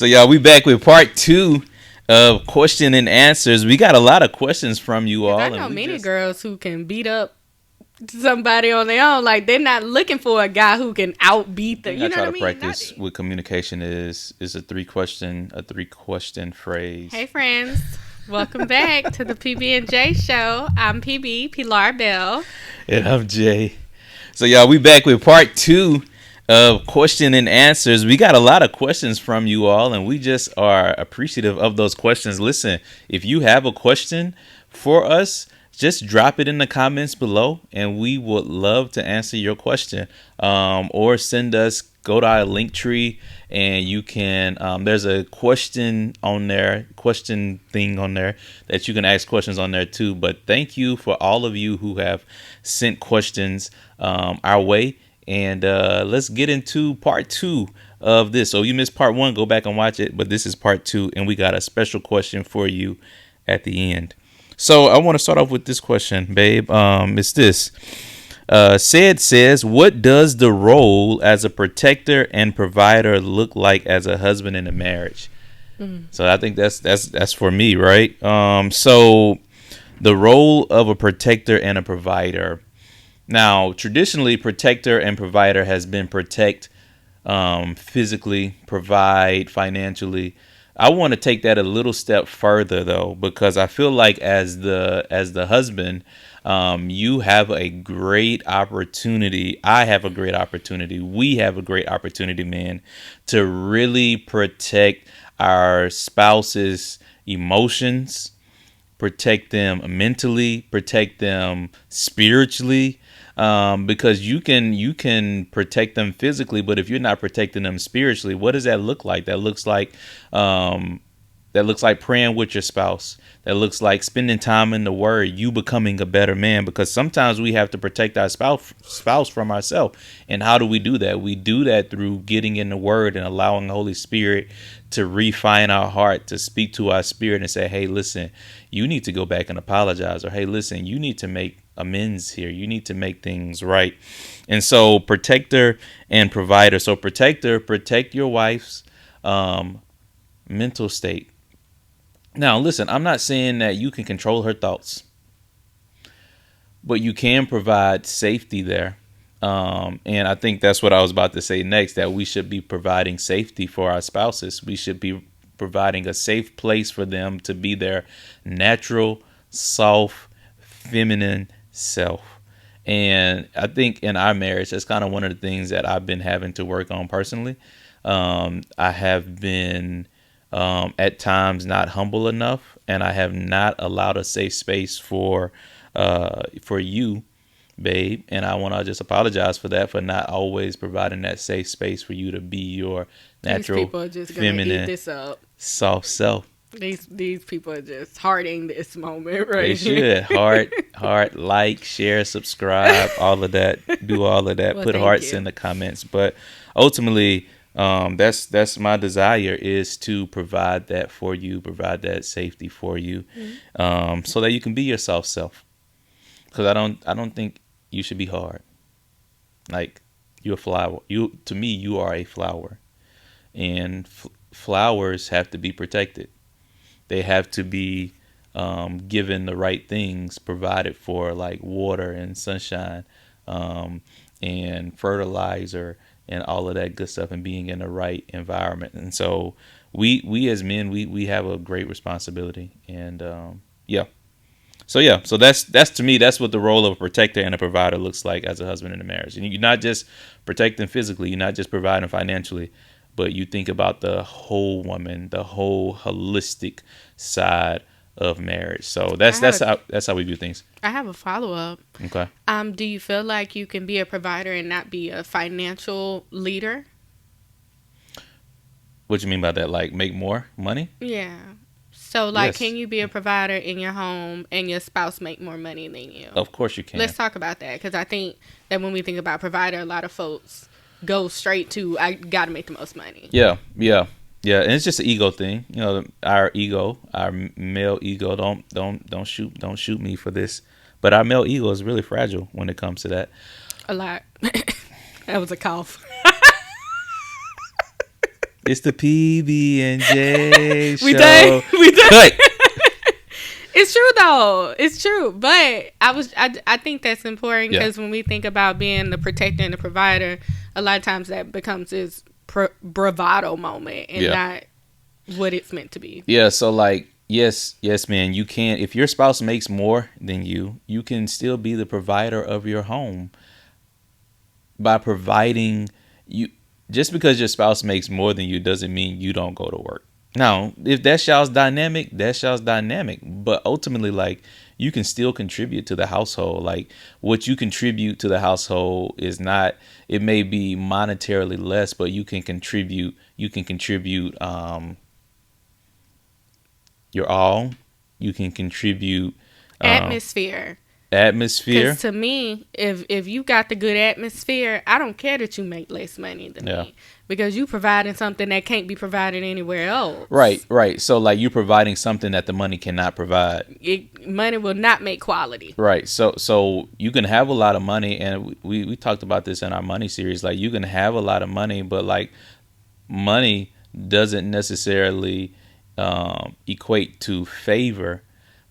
So y'all, we back with part two of question and answers. We got a lot of questions from you Because I all, know and we many just girls who can beat up somebody on their own. Like, they're not looking for a guy who can outbeat thing them. I You know try what I to mean? Not, practice with communication is a three question hey, phrase. friends. Welcome back to the PB&J show. I'm PB, Pilar Bell. And I'm Jay. So y'all, we back with part two of question and answers. We got a lot of questions from you all, and we just are appreciative of those questions. Listen, if you have a question for us, just drop it in the comments below, and we would love to answer your question. Or go to our link tree, and you can. There's a question thing on there that you can ask questions on there too. But thank you for all of you who have sent questions our way. And let's get into part two of this. So you missed part one, go back and watch it. But this is part two, and we got a special question for you at the end. So I want to start off with this question, babe. It's this. Says, what does the role as a protector and provider look like as a husband in a marriage? So I think that's for me, right? So the role of a protector and a provider. Now, traditionally, protector and provider has been protect physically, provide financially. I want to take that a little step further though, because I feel like as the husband, you have a great opportunity. I have a great opportunity. We have a great opportunity, man, to really protect our spouse's emotions, protect them mentally, protect them spiritually, because you can protect them physically, but if you're not protecting them spiritually, what does that look like? Um, that looks like praying with your spouse. That looks like spending time in the Word. You becoming a better man, because sometimes we have to protect our spouse from ourselves. And how do we do that? We do that through getting in the Word and allowing the Holy Spirit to refine our heart, to speak to our spirit and say, "Hey, listen, you need to go back and apologize," or "Hey, listen, you need to make amends here. You need to make things right." And so, protector and provider. So, protector, protect your wife's mental state. Now, listen, I'm not saying that you can control her thoughts, but you can provide safety there. And I think that's what I was about to say next, that we should be providing safety for our spouses. We should be providing a safe place for them to be their natural, soft, feminine self. And I think in our marriage, that's kind of one of the things that I've been having to work on personally. I have been at times not humble enough, and I have not allowed a safe space for you, babe. And I want to just apologize for that, for not always providing that safe space for you to be your these natural, people are just going to eat feminine, this up. soft self. These people are just hearting this moment They right here. should heart, like, share, subscribe, all of that. Do all of that. Well, Put thank hearts in you. the comments. But ultimately, that's my desire, is to provide that for you, provide that safety for you, so that you can be your soft self. Because I don't think you should be hard. Like, you're a flower. To me, you are a flower, and flowers have to be protected. They have to be given the right things provided for, like water and sunshine, um, and fertilizer and all of that good stuff, and being in the right environment. And so we as men, we have a great responsibility. And yeah. So that's to me, that's what the role of a protector and a provider looks like as a husband in a marriage. And you're not just protecting physically, you're not just providing financially, but you think about the whole woman, the whole holistic side of marriage. So I have that's how we do things. I have a follow up. Okay. Do you feel like you can be a provider and not be a financial leader? What do you mean by that? Like, make more money? Yeah. So, like, Yes. can you be a provider in your home and your spouse make more money than you? Of course you Let's can. talk about that, because I think that when we think about provider, a lot of folks go straight to, I got to make the most money. Yeah, yeah, yeah. And it's just an ego thing. Our ego, our male ego. Don't shoot me for this, but our male ego is really fragile when it comes to that. A lot. That was a cough. It's the PB&J We done. show. We done. Cut. It's true though. It's true. But I think that's important Yeah. because when we think about being the protector and the provider, a lot of times that becomes this bravado moment and Yeah. not what it's meant to be. Yeah, so like yes, man, you can if your spouse makes more than you can still be the provider of your home by providing you just because your spouse makes more than you doesn't mean you don't go to work. Now, if that y'all's dynamic, but ultimately like you can still contribute to the household. Like what you contribute to the household is not it may be monetarily less, but you can contribute your all. You can contribute Atmosphere. atmosphere. Because to me, if you got the good atmosphere, I don't care that you make less money than me because you providing something that can't be provided anywhere else. Right. So like you're providing something that the money cannot provide. Money will not make quality. Right. So you can have a lot of money, and we talked about this in our money series. Like you can have a lot of money, but like money doesn't necessarily equate to favor,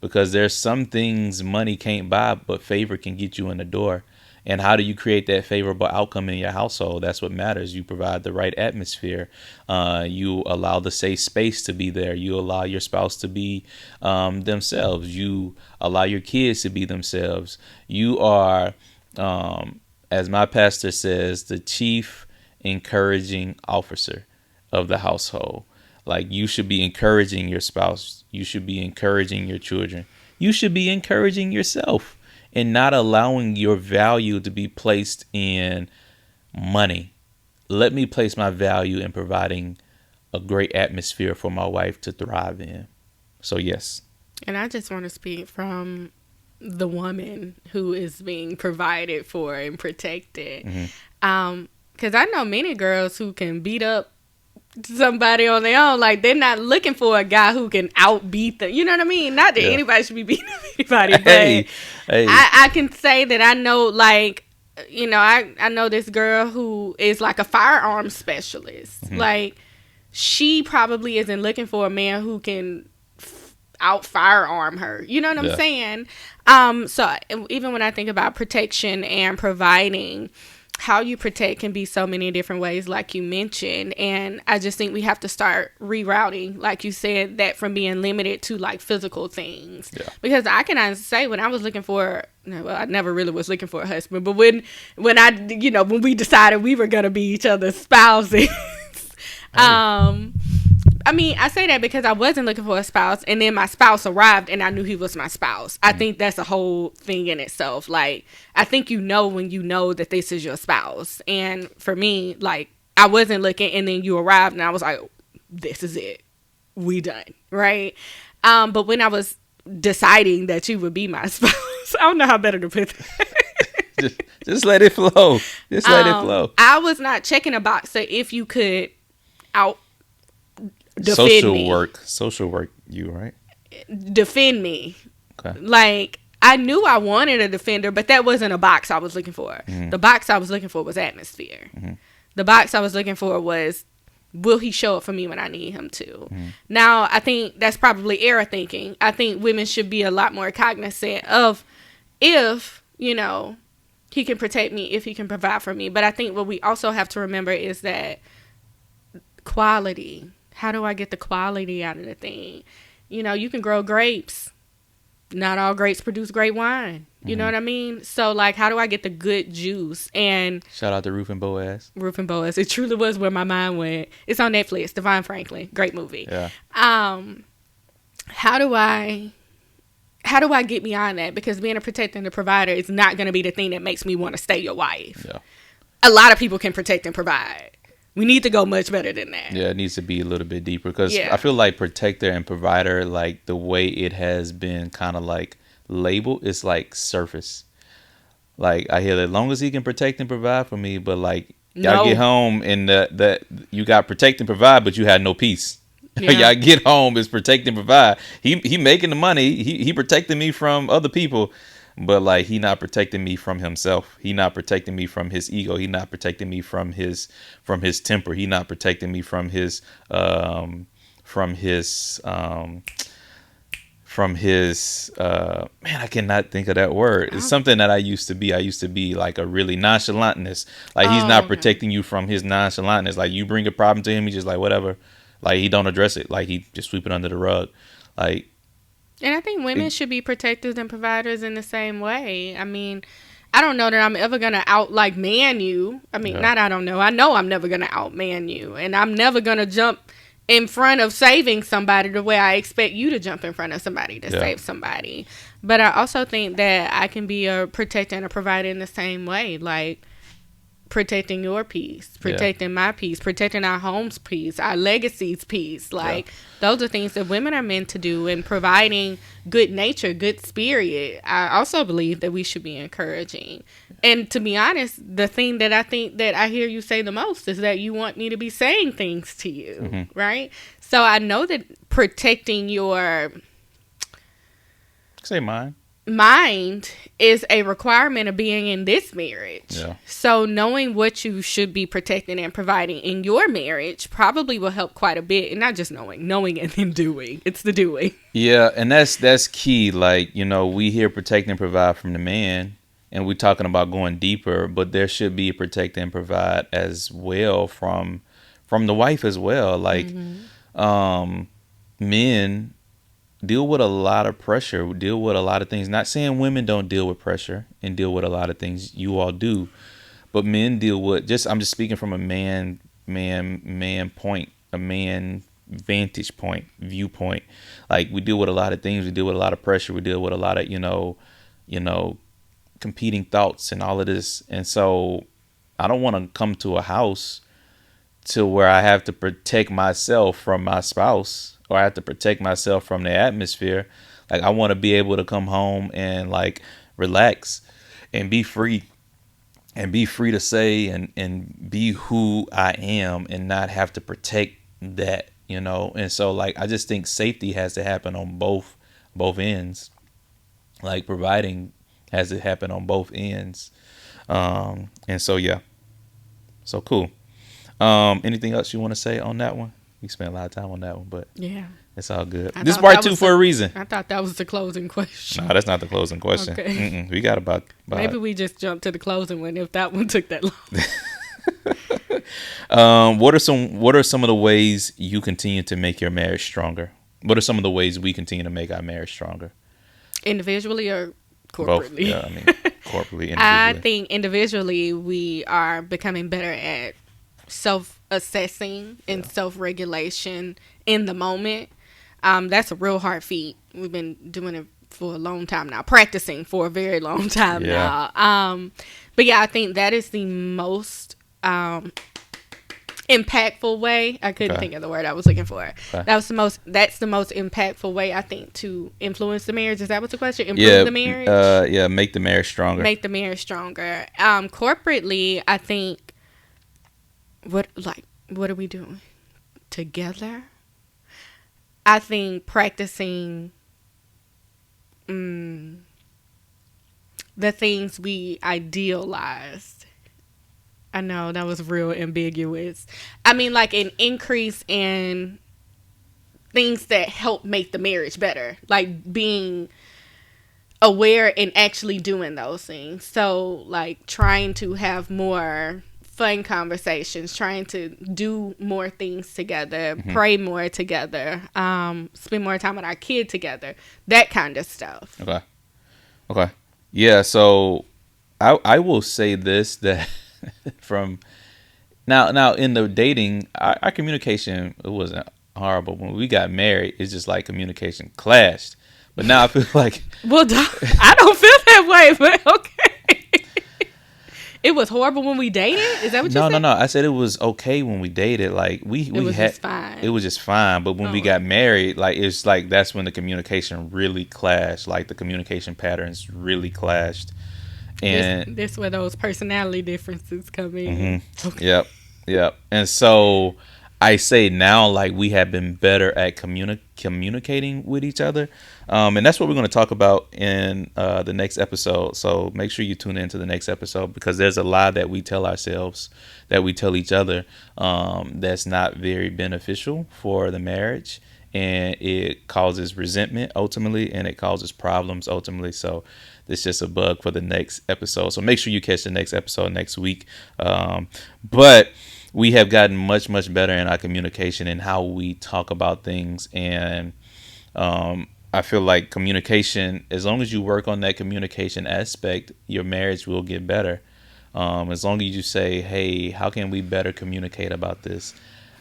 because there's some things money can't buy, but favor can get you in the door. And how do you create that favorable outcome in your household? That's what matters. You provide the right atmosphere. You allow the safe space to be there. You allow your spouse to be themselves. You allow your kids to be themselves. You are, as my pastor says, the chief encouraging officer of the household. Like you should be encouraging your spouse. You should be encouraging your children. You should be encouraging yourself and not allowing your value to be placed in money. Let me place my value in providing a great atmosphere for my wife to thrive in. So yes. And I just want to speak from the woman who is being provided for and protected. Because I know many girls who can beat up somebody on their own. Like they're not looking for a guy who can outbeat them. You know what I mean? Not that anybody should be beating up anybody, but Hey. I can say that I know, like, you know, I know this girl who is like a firearms specialist. Like she probably isn't looking for a man who can out firearm her. You know what I'm saying? So even when I think about protection and providing, how you protect can be so many different ways, like you mentioned. And I just think we have to start rerouting, like you said, that from being limited to like physical things. Because I can honestly say when I was looking for, well, I never really was looking for a husband, but when when we decided we were going to be each other's spouses, I mean, I say that because I wasn't looking for a spouse, and then my spouse arrived, and I knew he was my spouse. I think that's a whole thing in itself. Like, I think you know when you know that this is your spouse. And for me, like, I wasn't looking, and then you arrived, and I was like, this is it. We done, right? But when I was deciding that you would be my spouse, I don't know how better to put that. just let it flow. Just let it flow. I was not checking a box. So if you could Social work, you right? Defend me. Okay. Like, I knew I wanted a defender, but that wasn't a box I was looking for. The box I was looking for was atmosphere. The box I was looking for was, will he show up for me when I need him to? Now, I think that's probably error thinking. I think women should be a lot more cognizant of if, you know, he can protect me, if he can provide for me. But I think what we also have to remember is that quality. How do I get the quality out of the thing? You know, you can grow grapes. Not all grapes produce great wine. You know what I mean? So, like, how do I get the good juice? And shout out to Ruth and Boaz. Ruth and Boaz. It truly was where my mind went. It's on Netflix. Devon Franklin. Great movie. Yeah. How do I get beyond that? Because being a protector and a provider is not going to be the thing that makes me want to stay your wife. Yeah. A lot of people can protect and provide. We need to go much better than that. Yeah, it needs to be a little bit deeper because I feel like protector and provider, like the way it has been kind of like labeled, is like surface. Like I hear that as long as he can protect and provide for me, but like y'all get home and that you got protect and provide, but you had no peace. Yeah. Y'all get home is protect and provide. He making the money. He protecting me from other people, but like he not protecting me from himself. He not protecting me from his ego. He not protecting me from his temper. He not protecting me from his man, I cannot think of that word. It's Oh, something that I used to be. I used to be like a really nonchalantness. Like he's oh, not okay. protecting you from his nonchalantness. Like you bring a problem to him, he's just like whatever. Like he don't address it. Like he just sweep it under the rug. Like And I think women it, should be protectors and providers in the same way. I mean, I don't know that I'm ever gonna out like man you. I mean, yeah, not I don't know. I know I'm never gonna outman you, and I'm never gonna jump in front of saving somebody the way I expect you to jump in front of somebody to yeah, save somebody. But I also think that I can be a protector and a provider in the same way. Like, protecting your peace, yeah, protecting my peace, protecting our home's peace, our legacy's peace. yeah, Like, those are things that women are meant to do, and providing good nature, good spirit. I also believe that we should be encouraging. And to be honest, the thing that I think that I hear you say the most is that you want me to be saying things to you, hmm, right? So I know that protecting your say mine. mind is a requirement of being in this marriage. Yeah. So knowing what you should be protecting and providing in your marriage probably will help quite a bit. And not just knowing and then doing. It's the doing. Yeah, and that's key. Like, we here protect and provide from the man, and we're talking about going deeper, but there should be a protect and provide as well from the wife as well. Like, men deal with a lot of pressure, deal with a lot of things. Not saying women don't deal with pressure and deal with a lot of things. You all do, but men deal with I'm just speaking from a man point, a man vantage point, viewpoint. Like we deal with a lot of things. We deal with a lot of pressure. We deal with a lot of competing thoughts and all of this. And so I don't want to come to a house to where I have to protect myself from my spouse, or I have to protect myself from the atmosphere. Like I want to be able to come home and like relax and be free, and be free to say and be who I am, and not have to protect that. And so like I just think safety has to happen on both ends. Like providing has to happen on both ends. And so yeah. So cool. Anything else you want to say on that one? We spent a lot of time on that one, but Yeah. it's all good. I This is thought part that two was for a reason. I thought that was the closing question. No, that's not the closing question. Okay. We got about Maybe we just jumped to the closing one if that one took that long. What are some of the ways you continue to make your marriage stronger? What are some of the ways we continue to make our marriage stronger? Individually or Both. corporately? Yeah, I mean, corporately, I individually. think individually we are becoming better at self-assessing and self-regulation in the moment. That's a real hard feat. We've been doing it for a long time now, practicing for a very long time Yeah. now. But yeah, I think that is the most impactful way. I couldn't Okay. think of the word I was looking for. Okay. That's the most impactful way I think to influence the marriage. Is that what's the question? Improve Yeah. the marriage? Yeah. Make the marriage stronger. Make the marriage stronger. Corporately, I think what are we doing together? I think practicing the things we idealized. I know that was real ambiguous. I mean, like an increase in things that help make the marriage better, like being aware and actually doing those things. So, like trying to have more fun conversations, trying to do more things together, pray more together, spend more time with our kid together, that kind of stuff. Okay. Okay. Yeah. So I will say this, that from now in the dating, our communication, it wasn't horrible. When we got married, it's just like communication clashed. But now I feel like Well, I don't feel that way, but okay. It was horrible when we dated? Is that what you said? no. I said it was okay when we dated. Like we was had just fine. it was just fine. But when we Oh. got married, like it's like that's when the communication really clashed. Like the communication patterns really clashed. And This where those personality differences come in. Okay. Yep. And so I say now, like, we have been better at communicating with each other, and that's what we're going to talk about in the next episode. So make sure you tune into the next episode, because there's a lie that we tell ourselves, that we tell each other, that's not very beneficial for the marriage, and it causes resentment ultimately, and it causes problems ultimately. So it's just a bug for the next episode. So make sure you catch the next episode next week. But we have gotten much better in our communication and how we talk about things. And I feel like communication, as long as you work on that communication aspect, your marriage will get better. As long as you say, hey, how can we better communicate about this?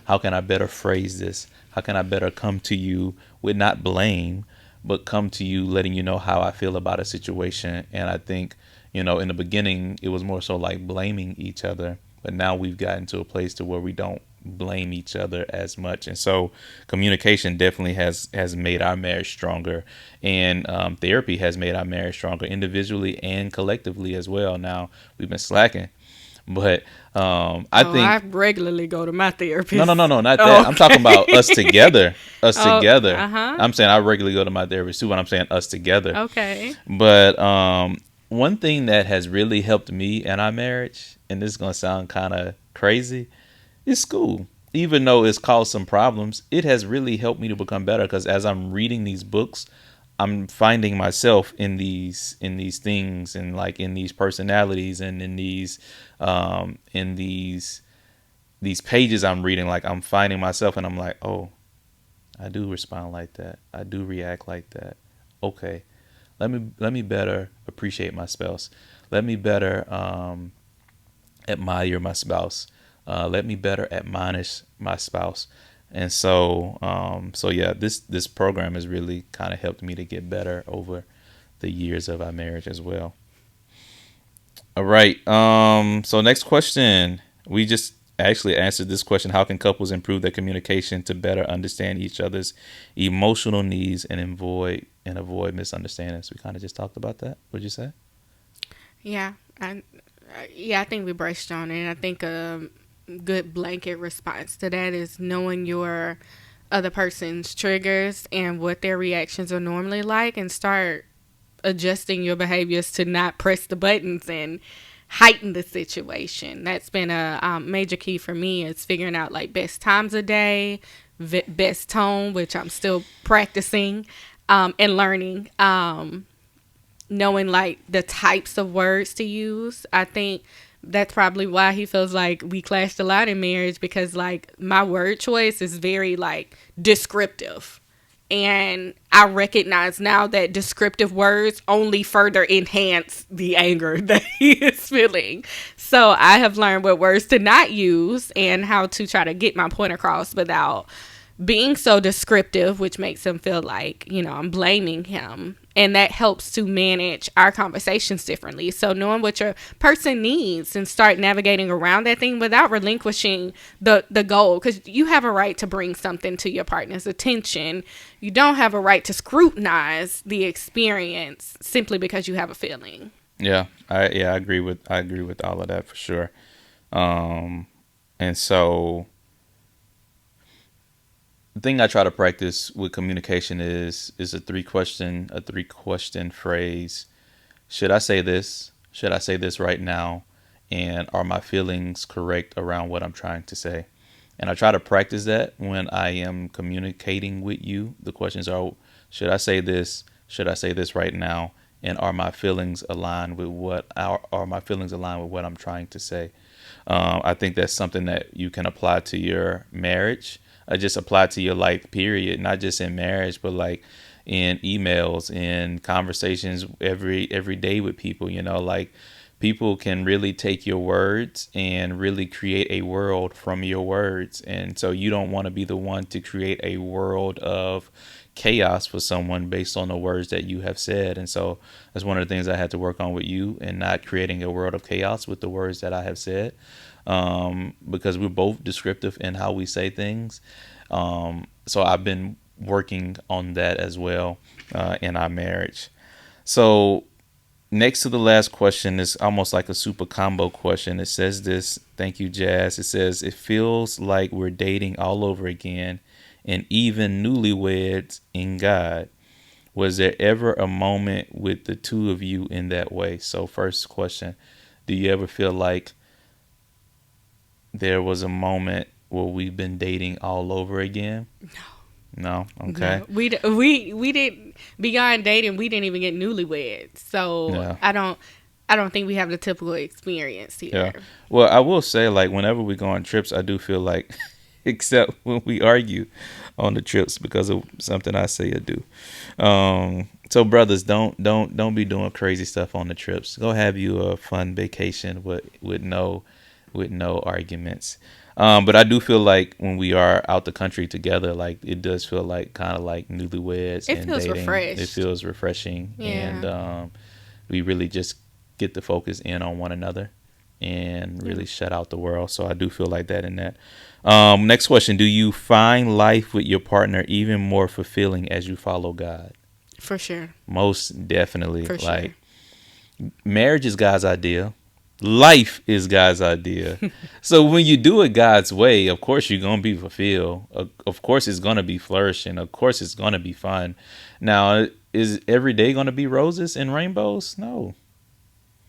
How can I better phrase this? How can I better come to you with not blame, but come to you letting you know how I feel about a situation? And I think, in the beginning, it was more so like blaming each other. But now we've gotten to a place to where we don't blame each other as much. And so communication definitely has made our marriage stronger. And therapy has made our marriage stronger individually and collectively as well. Now, we've been slacking. But I Oh, I think regularly go to my no, no, therapist. no, no, not that. I'm talking about us Okay. together. Us Oh, together. uh-huh. I'm saying I regularly go to my therapist too, but I'm saying us together. Okay. But one thing that has really helped me in our marriage, and this is gonna sound kind of crazy, is school. Even though it's caused some problems, it has really helped me to become better, because as I'm reading these books, I'm finding myself in these things, and like in these personalities, and in these pages I'm reading. Like, I'm finding myself, and I'm like, oh, I do respond like that. I do react like that. Okay, let me better appreciate my spouse. Let me better admire my spouse. Let me better admonish my spouse. And so yeah, this program has really kind of helped me to get better over the years of our marriage as well. All right. So next question. We just actually answered this question: how can couples improve their communication to better understand each other's emotional needs and avoid misunderstandings? We kind of just talked about that. What'd you say? Yeah. Yeah, I think we brushed on it. I think a good blanket response to that is knowing your other person's triggers and what their reactions are normally like, and start adjusting your behaviors to not press the buttons and heighten the situation. That's been a major key for me, is figuring out like best times a day, best tone, which I'm still practicing and learning. Knowing like the types of words to use. I think that's probably why he feels like we clashed a lot in marriage, because like my word choice is very like descriptive. And I recognize now that descriptive words only further enhance the anger that he is feeling. So I have learned what words to not use and how to try to get my point across without being so descriptive, which makes him feel like, I'm blaming him. And that helps to manage our conversations differently. So knowing what your person needs and start navigating around that thing without relinquishing the goal. Because you have a right to bring something to your partner's attention. You don't have a right to scrutinize the experience simply because you have a feeling. Yeah, I agree with all of that for sure. And so the thing I try to practice with communication is a three question phrase. Should I say this? Should I say this right now? And are my feelings correct around what I'm trying to say? And I try to practice that when I am communicating with you. The questions are: should I say this? Should I say this right now? And are my feelings aligned with what I'm trying to say? I think that's something that you can apply to your marriage. Just apply to your life, period. Not just in marriage, but like in emails, in conversations every day with people. Like, people can really take your words and really create a world from your words. And so you don't want to be the one to create a world of chaos for someone based on the words that you have said. And so that's one of the things I had to work on with you, and not creating a world of chaos with the words that I have said, because we're both descriptive in how we say things. So I've been working on that as well in our marriage. So next to the last question is almost like a super combo question. It says this. Thank you, Jazz. It says, it feels like we're dating all over again and even newlyweds in God. Was there ever a moment with the two of you in that way? So first question, do you ever feel like there was a moment where we've been dating all over again? No. Okay. No, we didn't, beyond dating. We didn't even get newlyweds, so Yeah. I don't think we have the typical experience Yeah. here. Well, I will say, like, whenever we go on trips, I do feel like, except when we argue on the trips because of something I say or do. So brothers, don't be doing crazy stuff on the trips. Go have you a fun vacation with no arguments. But I do feel like when we are out the country together, like it does feel like kind of like newlyweds It and feels dating. It refreshed. feels refreshing, Yeah. and we really just get to focus in on one another and really shut out the world. So I do feel like that in that. Next question: do you find life with your partner even more fulfilling as you follow God? For sure. Most definitely. For Like, sure. marriage is God's idea. Life is God's idea. So when you do it God's way, of course you're gonna be fulfilled. Of course it's gonna be flourishing. Of course it's gonna be fun. Now, is every day gonna be roses and rainbows? No,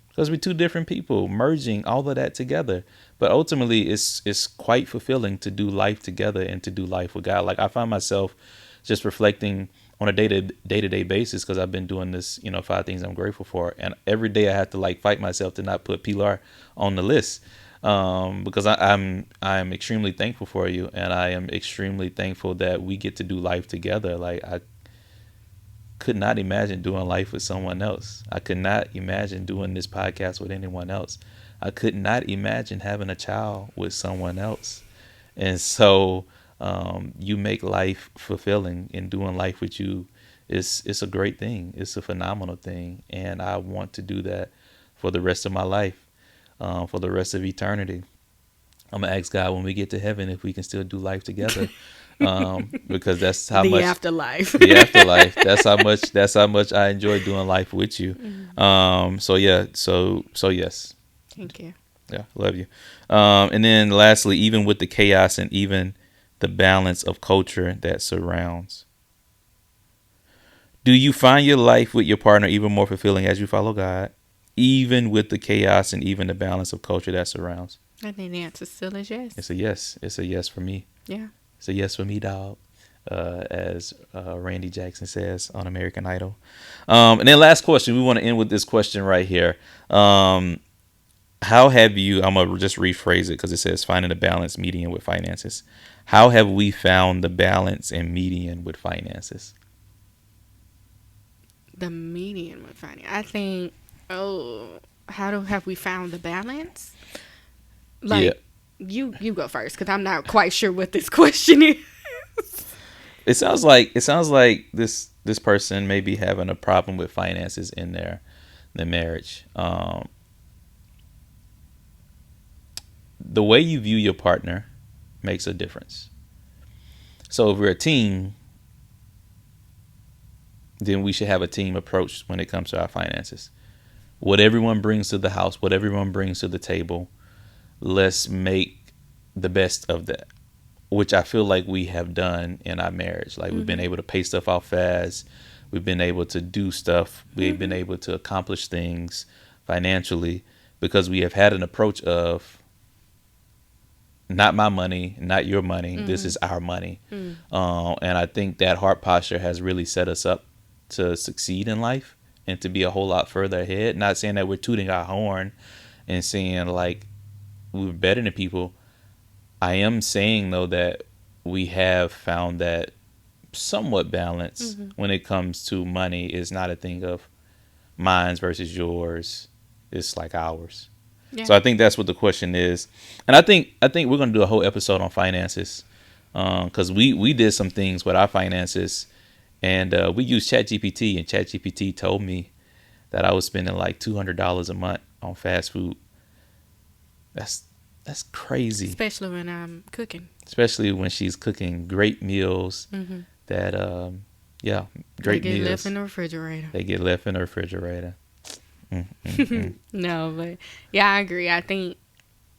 because we're two different people merging all of that together. But ultimately, it's quite fulfilling to do life together and to do life with God. Like, I find myself just reflecting on a day-to-day basis because I've been doing this, 5 things I'm grateful for, and every day I have to like fight myself to not put Pilar on the list, because I'm extremely thankful for you, and I am extremely thankful that we get to do life together. Like, I could not imagine doing life with someone else. I could not imagine doing this podcast with anyone else. I could not imagine having a child with someone else. And so, you make life fulfilling, and doing life with you it's a great thing. It's a phenomenal thing. And I want to do that for the rest of my life, for the rest of eternity. I'm gonna ask God when we get to heaven if we can still do life together, because that's how The much afterlife. the afterlife. That's how much I enjoy doing life with you. So yeah. So yes. Thank you. Yeah. Love you. And then lastly, even with the chaos and even the balance of culture that surrounds, do you find your life with your partner even more fulfilling as you follow God, even with the chaos and even the balance of culture that surrounds? I think the answer still is yes. It's a yes. It's a yes for me. Yeah. It's a yes for me, dog. As Randy Jackson says on American Idol. And then last question, we want to end with this question right here. How have you, I'm going to just rephrase it because it says finding a balance median with finances. How have we found the balance and median with finances? The median with finding. I think. Oh, have we found the balance? Like, Yeah. you go first because I'm not quite sure what this question is. It sounds like this person may be having a problem with finances in their marriage. The way you view your partner makes a difference. So if we're a team, then we should have a team approach when it comes to our finances. What everyone brings to the house, what everyone brings to the table, let's make the best of that, which I feel like we have done in our marriage. Like, we've been able to pay stuff off fast. We've been able to do stuff. We've been able to accomplish things financially because we have had an approach of not my money, not your money. This is our money. And I think that heart posture has really set us up to succeed in life and to be a whole lot further ahead. Not saying that we're tooting our horn and saying like we're better than people. I am saying though that we have found that somewhat balance when it comes to money is not a thing of mine's versus yours. It's like ours. Yeah. So I think that's what the question is, and I think we're gonna do a whole episode on finances, because we did some things with our finances, and we used ChatGPT, and ChatGPT told me that I was spending like $200 a month on fast food. That's crazy, Especially when I'm cooking. especially when she's cooking great meals. That yeah, They great get meals. left in the refrigerator. They get left in the refrigerator. No, but yeah, I agree. I think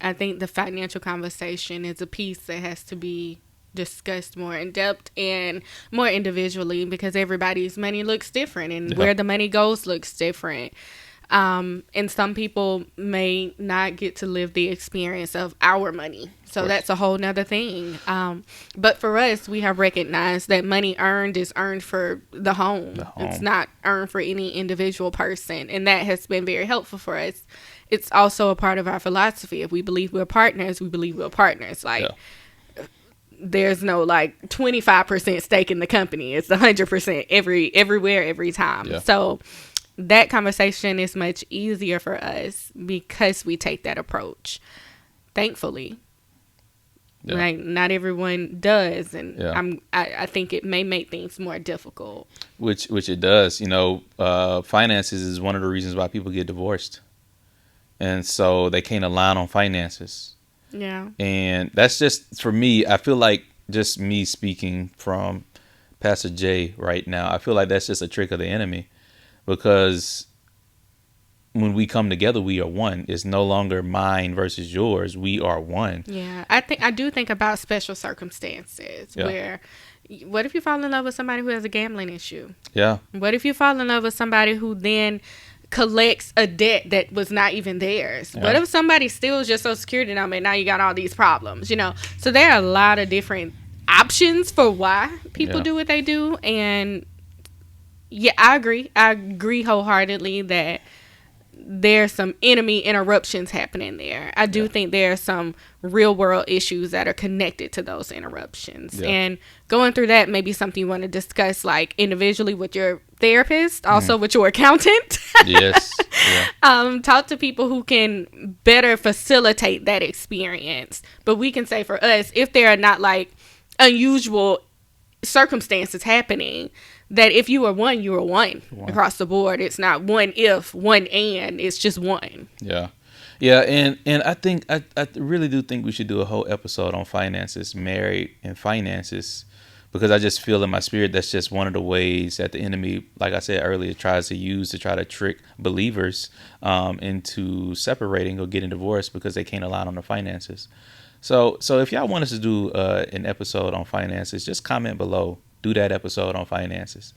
the financial conversation is a piece that has to be discussed more in depth and more individually, because everybody's money looks different and Yeah. where the money goes looks different. And some people may not get to live the experience of our money. So that's a whole nother thing. But for us, we have recognized that money earned is earned for the home. It's not earned for any individual person. And that has been very helpful for us. It's also a part of our philosophy. If we believe we're partners, we believe we're partners. Like, there's no like 25% stake in the company. It's 100% everywhere, every time. Yeah. So that conversation is much easier for us because we take that approach. Thankfully. Yeah. Like, not everyone does, and Yeah. I think it may make things more difficult. Which it does. You know, finances is one of the reasons why people get divorced, and so they can't align on finances. Yeah. And that's just, for me, I feel like, just me speaking from Pastor Jay right now, I feel like that's just a trick of the enemy, because when we come together, we are one. It's no longer mine versus yours. We are one. Yeah. I do think about special circumstances where, what if you fall in love with somebody who has a gambling issue? Yeah. What if you fall in love with somebody who then collects a debt that was not even theirs? Yeah. What if somebody steals your Social Security number and now you got all these problems, you know? So there are a lot of different options for why people do what they do. And yeah, I agree wholeheartedly that there's some enemy interruptions happening there. I do think there are some real world issues that are connected to those interruptions. Yeah. And going through that may be something you want to discuss, like individually with your therapist, also with your accountant. Yes. Yeah. Talk to people who can better facilitate that experience. But we can say for us, if there are not like unusual circumstances happening, that if you are one, you are one across the board. It's not one if, one and, it's just one. Yeah. Yeah, and I think I really do think we should do a whole episode on finances, married and finances, because I just feel in my spirit that's just one of the ways that the enemy, like I said earlier, tries to use to try to trick believers into separating or getting divorced because they can't align on the finances. So if y'all want us to do an episode on finances, just comment below. Do that episode on finances,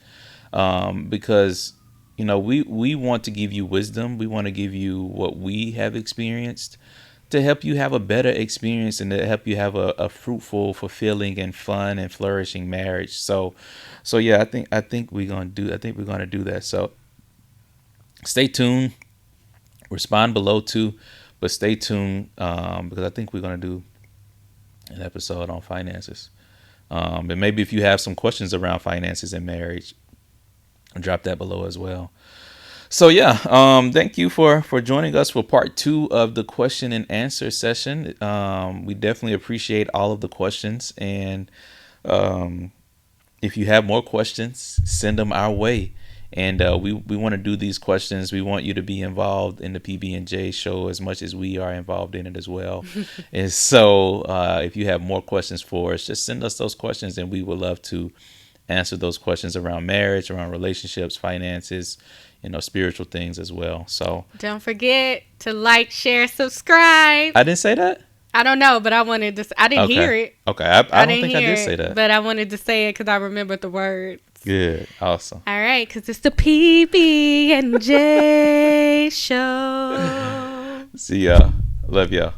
because you know we want to give you wisdom. We want to give you what we have experienced to help you have a better experience and to help you have a fruitful, fulfilling, and fun and flourishing marriage. So yeah, I think we're gonna do that. So stay tuned. Respond below too, but stay tuned because I think we're gonna do an episode on finances. And maybe if you have some questions around finances and marriage, drop that below as well. So yeah, thank you for joining us for part 2 of the question and answer session. We definitely appreciate all of the questions, and if you have more questions, send them our way. And we want to do these questions. We want you to be involved in the PB&J show as much as we are involved in it as well. And so if you have more questions for us, just send us those questions, and we would love to answer those questions around marriage, around relationships, finances, spiritual things as well. So don't forget to like, share, subscribe. I didn't say that? I don't know, but I wanted to. I didn't hear it. Okay, I don't think I did say that. But I wanted to say it because I remembered the words. Good, awesome. All right, because it's the PB&J show. See y'all. Love y'all.